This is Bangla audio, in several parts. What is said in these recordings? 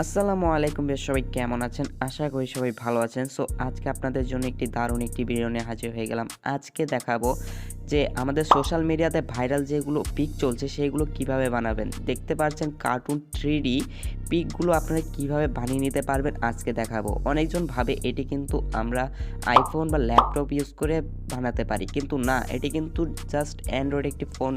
আসসালামু আলাইকুম বেশ সবাই কেমন আছেন? আশা করি সবাই ভালো আছেন। সো আজকে আপনাদের জন্য একটি দারুণ একটি ভিডিও নিয়ে হাজির হয়ে গেলাম। আজকে দেখাবো যে আমাদের সোশ্যাল মিডিয়াতে ভাইরাল যেগুলো পিক চলছে সেগুলো কিভাবে বানাবেন। দেখতে পাচ্ছেন কার্টুন 3D পিকগুলো আপনারা কিভাবে বানিয়ে নিতে পারবেন আজকে দেখাবো। অনেকজন ভাবে এটি কিন্তু আমরা আইফোন বা ল্যাপটপ ইউজ করে বানাতে পারি। কিন্তু না, এটি কিন্তু জাস্ট অ্যান্ড্রয়েড একটি ফোন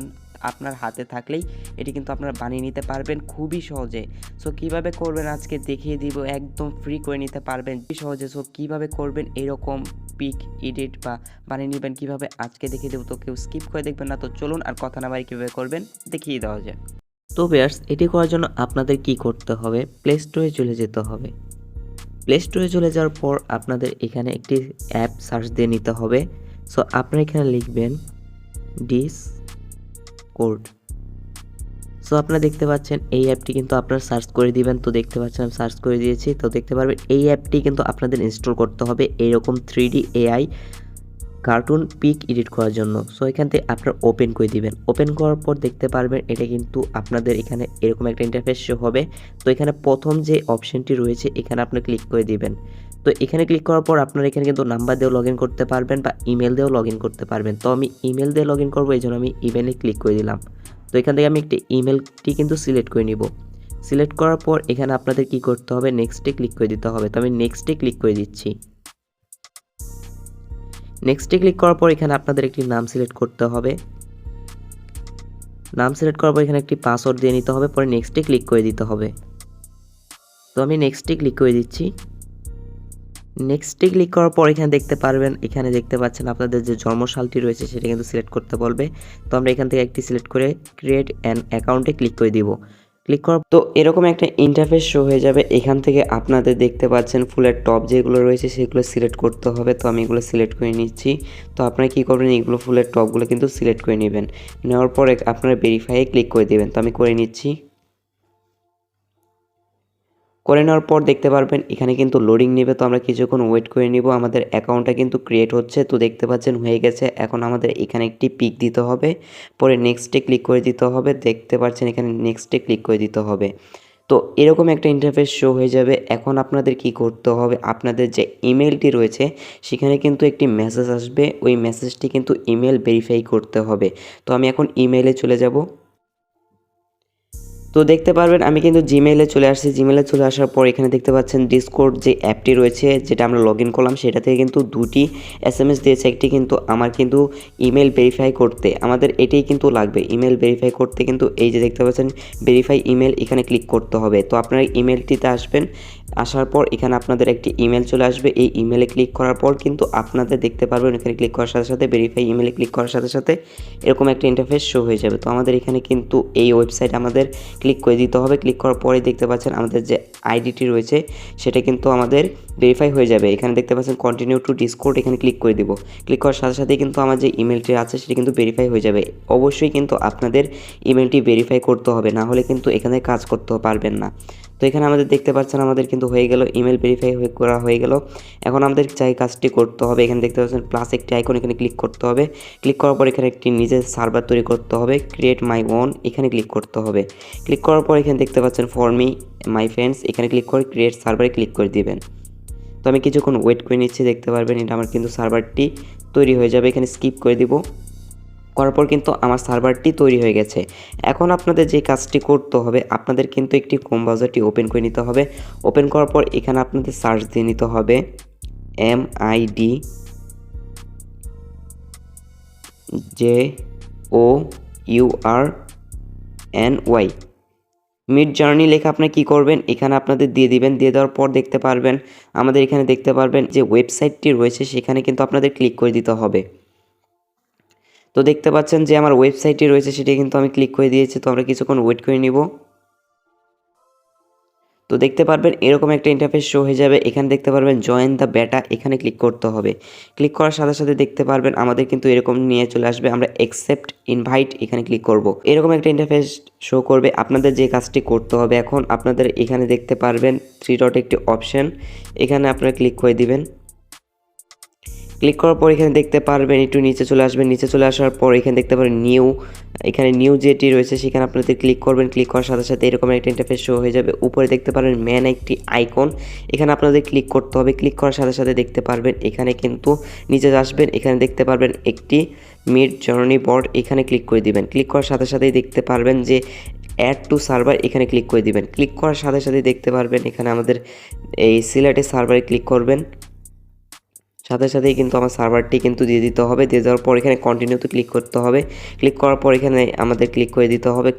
আপনার হাতে থাকলেই এটি কিন্তু আপনারা বানিয়ে নিতে পারবেন খুবই সহজে। সো কীভাবে করবেন আজকে দেখিয়ে দিব, একদম ফ্রি করে নিতে পারবেন সহজে। সো কীভাবে করবেন এরকম পিক এডিট বা বানিয়ে নেবেন কীভাবে আজকে দেখিয়ে দেবো। তো কেউ স্কিপ করে দেখবেন না। তো চলুন আর কথা না বাড়ি কীভাবে করবেন দেখিয়ে দেওয়া যায়। তো ভিউয়ার্স, এটি করার জন্য আপনাদের কি করতে হবে, প্লে স্টোরে চলে যেতে হবে। প্লে স্টোরে চলে যাওয়ার পর আপনাদের এখানে একটি অ্যাপ সার্চ দিয়ে নিতে হবে। সো আপনারা এখানে লিখবেন ডিসকর্ড। সো আপনারা দেখতে পাচ্ছেন এই অ্যাপটি কিন্তু আপনারা সার্চ করে দিবেন। তো দেখতে পাচ্ছেন আমি সার্চ করে দিয়েছি। তো দেখতে পারবেন এই অ্যাপটি কিন্তু আপনাদের ইনস্টল করতে হবে এরকম 3D AI cartoon pick edit করার জন্য। সো এখান থেকে আপনারা ওপেন করে দিবেন। ওপেন করার পর দেখতে পারবেন এটা কিন্তু আপনাদের এখানে এরকম একটা ইন্টারফেস শো হবে। তো এখানে প্রথম যে অপশনটি রয়েছে এখানে আপনি ক্লিক করে দিবেন। তো এখানে ক্লিক করার পর আপনারা এখানে কিন্তু নাম্বার দিয়েও লগ ইন করতে পারবেন বা ইমেল দিয়েও লগ ইন করতে পারবেন। তো আমি ইমেল দিয়ে লগ ইন করবো, এই জন্য আমি ইমেলে ক্লিক করে দিলাম। তো এখান থেকে আমি একটি ইমেলটি কিন্তু সিলেক্ট করে নিব। সিলেক্ট করার পর এখানে আপনাদের কি করতে হবে, নেক্সটে ক্লিক করে দিতে হবে। তো আমি নেক্সটে ক্লিক করে দিচ্ছি। নেক্সটে ক্লিক করার পর এখানে আপনাদের একটি নাম সিলেক্ট করতে হবে। নাম সিলেক্ট করার পর এখানে একটি পাসওয়ার্ড দিয়ে নিতে হবে, পরে নেক্সটে ক্লিক করে দিতে হবে। তো আমি নেক্সটে ক্লিক করে দিচ্ছি। নেক্সটে ক্লিক করার পর এখানে দেখতে পারবেন, এখানে দেখতে পাচ্ছেন আপনাদের যে জন্মসালটি রয়েছে সেটা কিন্তু সিলেক্ট করতে বলবে। তো আমরা এখান থেকে একটি সিলেক্ট করে ক্রিয়েট অ্যান অ্যাকাউন্টে ক্লিক করে দিব। ক্লিক করার তো এরকম একটা ইন্টারফেস শো হয়ে যাবে। এখান থেকে আপনাদের দেখতে পাচ্ছেন ফুলের টপ যেগুলো রয়েছে সেগুলো সিলেক্ট করতে হবে। তো আমি এগুলো সিলেক্ট করে নিচ্ছি। তো আপনারা কী করবেন, এগুলো ফুলের টপগুলো কিন্তু সিলেক্ট করে নেবেন। নেওয়ার পরে আপনারা ভেরিফাইয়ে ক্লিক করে দেবেন। তো আমি করে নিচ্ছি। করে নেওয়ার পর দেখতে পারবেন এখানে কিন্তু লোডিং নেবে। তো আমরা কিছুক্ষণ ওয়েট করে নিব। আমাদের অ্যাকাউন্টটা কিন্তু ক্রিয়েট হচ্ছে। তো দেখতে পাচ্ছেন হয়ে গেছে। এখন আমাদের এখানে একটি পিক দিতে হবে, পরে নেক্সটে ক্লিক করে দিতে হবে। দেখতে পাচ্ছেন এখানে নেক্সটে ক্লিক করে দিতে হবে। তো এরকম একটা ইন্টারফেস শো হয়ে যাবে। এখন আপনাদের কি করতে হবে, আপনাদের যে ইমেলটি রয়েছে সেখানে কিন্তু একটি মেসেজ আসবে। ওই মেসেজটি কিন্তু ইমেল ভেরিফাই করতে হবে। তো আমি এখন ইমেইলে চলে যাব। তো দেখতে পারবেন আমি কিন্তু জিমেইলে চলে আসছি। জিমেইলে চলে আসার পর এখানে দেখতে পাচ্ছেন ডিসকর্ড যে অ্যাপটি রয়েছে যেটা আমরা লগ ইন করলাম সেটা থেকে কিন্তু দুটি SMS দিয়েছে। একটি কিন্তু আমার কিন্তু ইমেল ভেরিফাই করতে আমাদের এটাই কিন্তু লাগবে। ইমেল ভেরিফাই করতে কিন্তু এই যে দেখতে পাচ্ছেন ভেরিফাই ইমেল, এখানে ক্লিক করতে হবে। তো আপনারা ইমেলটিতে আসবেন। আসার পর এখানে আপনাদের একটি ইমেল চলে আসবে। এই ইমেলে ক্লিক করার পর কিন্তু আপনাদের দেখতে পারবেন এখানে ক্লিক করার সাথে সাথে ভেরিফাই ইমেলে ক্লিক করার সাথে সাথে এরকম একটা ইন্টারফেস শো হয়ে যাবে। তো আমাদের এখানে কিন্তু এই ওয়েবসাইট আমাদের ক্লিক করে দিতে হবে। ক্লিক করার পরে দেখতে পাচ্ছেন আমাদের যে আইডিটি রয়েছে সেটা কিন্তু আমাদের ভেরিফাই হয়ে যাবে। এখানে দেখতে পাচ্ছেন কন্টিনিউ টু ডিসকর্ড, এখানে ক্লিক করে দিব। ক্লিক করার সাথে সাথে কিন্তু আমার যে ইমেলটি আছে সেটা কিন্তু ভেরিফাই হয়ে যাবে। অবশ্যই কিন্তু আপনাদের ইমেলটি ভেরিফাই করতে হবে, না হলে কিন্তু এখানে কাজ করতে পারবেন না। তো এখানে আমাদের দেখতে পাচ্ছেন আমাদের কিন্তু হয়ে গেল, ইমেল ভেরিফাই করা হয়ে গেল। এখন আমাদের চাই কাজটি করতে হবে। এখানে দেখতে পাচ্ছেন প্লাস একটি আইকন, এখানে ক্লিক করতে হবে। ক্লিক করার পর এখানে একটি নিজের সার্ভার তৈরি করতে হবে, ক্রিয়েট মাই ওন, এখানে ক্লিক করতে হবে। ক্লিক করার পর এখানে দেখতে পাচ্ছেন ফর মি মাই ফ্রেন্ডস, এখানে ক্লিক করে ক্রিয়েট সার্ভারে ক্লিক করে দিবেন। তো আমি কিছুক্ষণ ওয়েট করে নিচ্ছি। দেখতে পারবেন এটা আমার কিন্তু সার্ভারটি তৈরি হয়ে যাবে। এখানে স্কিপ করে দিব। করার পর কিন্তু আমার সার্ভারটি তৈরি হয়ে গেছে। এখন আপনাদের যে কাজটি করতে হবে, আপনাদের কিন্তু একটি ক্রোম ব্রাউজারটি ওপেন করে নিতে হবে। ওপেন করার পর এখানে আপনাদের সার্চ দিয়ে নিতে হবে MIDJOURNY মিড জার্নি লেখা আপনি কি করবেন, এখানে আপনাদের দিয়ে দিবেন। দিয়ে দেওয়ার পর দেখতে পারবেন আমাদের এখানে দেখতে পারবেন যে ওয়েবসাইটটি রয়েছে সেখানে কিন্তু আপনাদের ক্লিক করে দিতে হবে। তো দেখতে পাচ্ছেন যে আমার ওয়েবসাইটটি রয়েছে সেটি কিন্তু আমি ক্লিক করে দিয়েছি। তো আমরা কিছুক্ষণ ওয়েট করে নিব। তো দেখতে পারবেন এরকম একটা ইন্টারফেস শো হয়ে যাবে। এখানে দেখতে পারবেন জয়েন দ্য বেটা, এখানে ক্লিক করতে হবে। ক্লিক করার সাথে সাথে দেখতে পারবেন আমাদের কিন্তু এরকম নিয়ে চলে আসবে। আমরা অ্যাকসেপ্ট ইনভাইট এখানে ক্লিক করব। এরকম একটা ইন্টারফেস শো করবে। আপনাদের যে কাজটি করতে হবে, এখন আপনাদের এখানে দেখতে পারবেন 3 ডট একটি অপশন, এখানে আপনারা ক্লিক করে দিবেন। ক্লিক করার পর এখানে দেখতে পারবেন একটু নিচে চলে আসবেন, নিচে চলে আসার পর এখানে দেখতে পারেন নিউ, এখানে নিউ যেটি রয়েছে সেখানে আপনাদের ক্লিক করবেন। ক্লিক করার সাথে সাথে এরকম একটা ইন্টারফেস শো হয়ে যাবে। উপরে দেখতে পারবেন ম্যান একটি আইকন, এখানে আপনাদের ক্লিক করতে হবে। ক্লিক করার সাথে সাথে দেখতে পারবেন এখানে কিন্তু নিচে আসবেন, এখানে দেখতে পারবেন একটি মিড জার্নি বোর্ড, এখানে ক্লিক করে দিবেন। ক্লিক করার সাথে সাথেই দেখতে পারবেন যে অ্যাড টু সার্ভার, এখানে ক্লিক করে দিবেন। ক্লিক করার সাথে সাথেই দেখতে পারবেন এখানে আমাদের এই সিলেটের সার্ভারে ক্লিক করবেন। সাথে সাথেই কিন্তু আমার সার্ভারটি কিন্তু দিয়ে দিতে হবে। দিয়ে দেওয়ার পর এখানে কন্টিনিউতে ক্লিক করতে হবে। ক্লিক করার পর এখানে আমাদের ক্লিক করে দিতে হবে।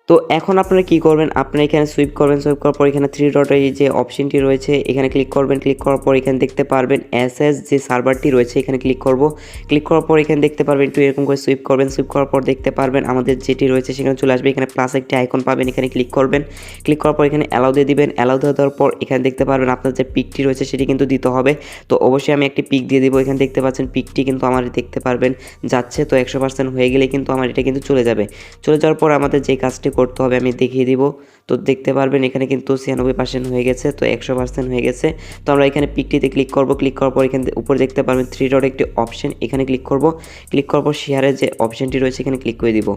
তো এখন আপনারা কি করবেন, আপনারা এখানে সুইপ করবেন। সুইপ করার পর এখানে থ্রি ডটের যে অপশনটি রয়েছে এখানে ক্লিক করবেন। ক্লিক করার পর এখানে দেখতে পারবেন এসএস যে সার্ভারটি রয়েছে এখানে ক্লিক করব। ক্লিক করার পর এখানে দেখতে পারবেন একটু এরকম করে সুইপ করবেন। সুইপ করার পর দেখতে পারবেন আমাদের যেটি রয়েছে সেখানে চলে আসবে। এখানে প্লাস একটি আইকন পাবেন, এখানে ক্লিক করবেন। ক্লিক করার পর এখানে অ্যালাউ দিয়ে দিবেন। অ্যালাউ দেওয়ার পর এখানে দেখতে পারবেন আপনার যে পিকটি রয়েছে সেটি কিন্তু দিতে হবে। তো অবশ্যই আমি একটি পিক দিয়ে দিব। এখানে দেখতে পাচ্ছেন পিকটি কিন্তু আমার দেখতে পারবেন যাচ্ছে। তো 100% হয়ে গেলে কিন্তু আমার এটা কিন্তু চলে যাবে। চলে যাওয়ার পর আমাদের যে কাজটি করতে হবে আমি দেখিয়ে দিব। তো দেখতে পারবেন এখানে কিন্তু 96% হয়ে গেছে, তো 100% হয়ে গেছে। তো আমরা এখানে পিকটিতে ক্লিক করব। ক্লিক করার পর এখানে উপরে দেখতে পারবেন থ্রি ডট একটি অপশন, এখানে ক্লিক করব। ক্লিক করার পর শেয়ারের যে অপশনটি রয়েছে এখানে ক্লিক করে দিব।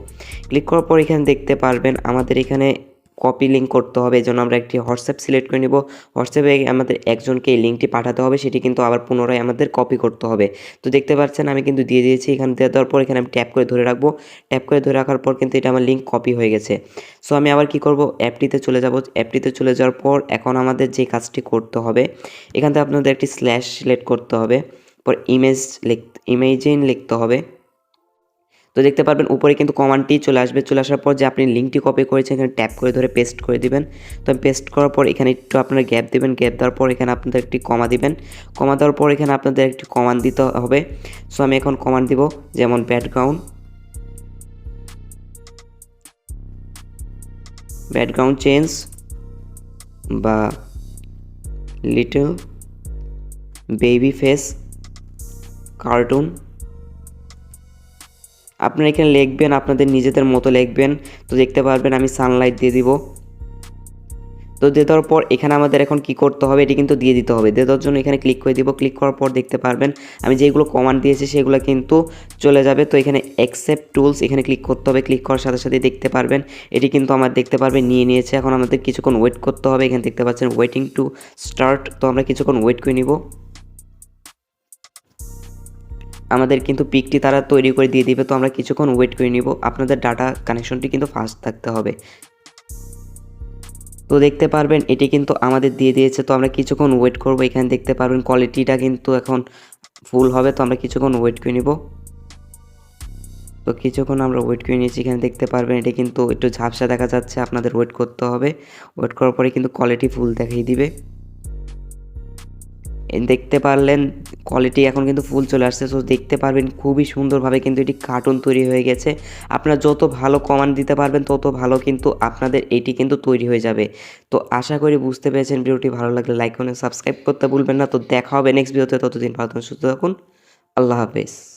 ক্লিক করার পর এখানে দেখতে পারবেন আমাদের এখানে কপি লিঙ্ক করতে হবে। এই জন্য আমরা একটি হোয়াটসঅ্যাপ সিলেক্ট করে নিব। হোয়াটসঅ্যাপে আমাদের একজনকে এই লিঙ্কটি পাঠাতে হবে, সেটি কিন্তু আবার পুনরায় আমাদের কপি করতে হবে। তো দেখতে পাচ্ছেন আমি কিন্তু দিয়ে দিয়েছি। এখানে দিয়ে দেওয়ার পর এখানে আমি ট্যাপ করে ধরে রাখবো। ট্যাপ করে ধরে রাখার পর কিন্তু এটা আমার লিঙ্ক কপি হয়ে গেছে। সো আমি আবার কি করব, অ্যাপটিতে চলে যাব। অ্যাপটিতে চলে যাওয়ার পর এখন আমাদের যে কাজটি করতে হবে এখান থেকে আপনাদের একটি স্ল্যাশ সিলেক্ট করতে হবে। পর ইমেজিন লিখতে হবে। তো দেখতে পারবেন উপরে কিন্তু কমান্ডটি চলে আসবে। চলে আসার পর যে আপনি লিঙ্কটি কপি করেছেন এখানে ট্যাপ করে ধরে পেস্ট করে দিবেন। তো আমি পেস্ট করার পর এখানে একটু আপনারা গ্যাপ দেবেন। গ্যাপ দেওয়ার পর এখানে আপনাদের একটি কমা দিবেন। কমা দেওয়ার পর এখানে আপনাদের একটি কমান্ড দিতে হবে। সো আমি এখন কমান্ড দিব, যেমন ব্যাকগ্রাউন্ড চেঞ্জ বা লিটল বেবি ফেস কার্টুন। আপনারা এখানে লিখবেন, আপনাদের নিজেদের মতো লিখবেন। তো দেখতে পারবেন আমি সানলাইট দিয়ে দিব। তো দিয়ে দেওয়ার পর এখানে আমাদের এখন কি করতে হবে, এটি কিন্তু দিয়ে দিতে হবে। দিয়ে দেওয়ার জন্য এখানে ক্লিক করে দিব। ক্লিক করার পর দেখতে পারবেন আমি যেগুলো কমান্ড দিয়েছি সেগুলো কিন্তু চলে যাবে। তো এখানে অ্যাকসেপ্ট টুলস এখানে ক্লিক করতে হবে। ক্লিক করার সাথে সাথে দেখতে পারবেন এটি কিন্তু আমার দেখতে পারবেন নিয়ে নিয়েছে। এখন আমাদের কিছুক্ষণ ওয়েট করতে হবে। এখানে দেখতে পাচ্ছেন ওয়েটিং টু স্টার্ট। তো আমরা কিছুক্ষণ ওয়েট করে নিব। আমাদের কিন্তু পিকটি তারা তৈরি করে দিয়ে দিবে। তো আমরা কিছুক্ষণ ওয়েট করে নিব। আপনাদের ডাটা কানেকশনটি কিন্তু ফাস্ট থাকতে হবে। তো দেখতে পারবেন এটি কিন্তু আমাদের দিয়ে দিয়েছে। তো আমরা কিছুক্ষণ ওয়েট করব। এখানে দেখতে পারবেন কোয়ালিটিটা কিন্তু এখন ফুল হবে। তো আমরা কিছুক্ষণ ওয়েট করে নিব। তো কিছুক্ষণ আমরা ওয়েট করে নিয়েছি। এখানে দেখতে পারবেন এটি কিন্তু একটু ঝাপসা দেখা যাচ্ছে, আপনাদের ওয়েট করতে হবে। ওয়েট করার পরে কিন্তু কোয়ালিটি ফুল দেখিয়ে দিবে। দেখতে পারলেন কোয়ালিটি এখন কিন্তু ফুল চলে আসছে। সো দেখতে পারবেন খুবই সুন্দরভাবে কিন্তু এটি কার্টুন তৈরি হয়ে গেছে। আপনারা যত ভালো কমান্ড দিতে পারবেন তত ভালো কিন্তু আপনাদের এটি কিন্তু তৈরি হয়ে যাবে। তো আশা করি বুঝতে পেরেছেন। ভিডিওটি ভালো লাগলে লাইক করুন, সাবস্ক্রাইব করতে ভুলবেন না। তো দেখা হবে নেক্সট ভিডিওতে। ততদিন ভালো থাকুন, সুস্থ থাকুন। আল্লাহ হাফেজ।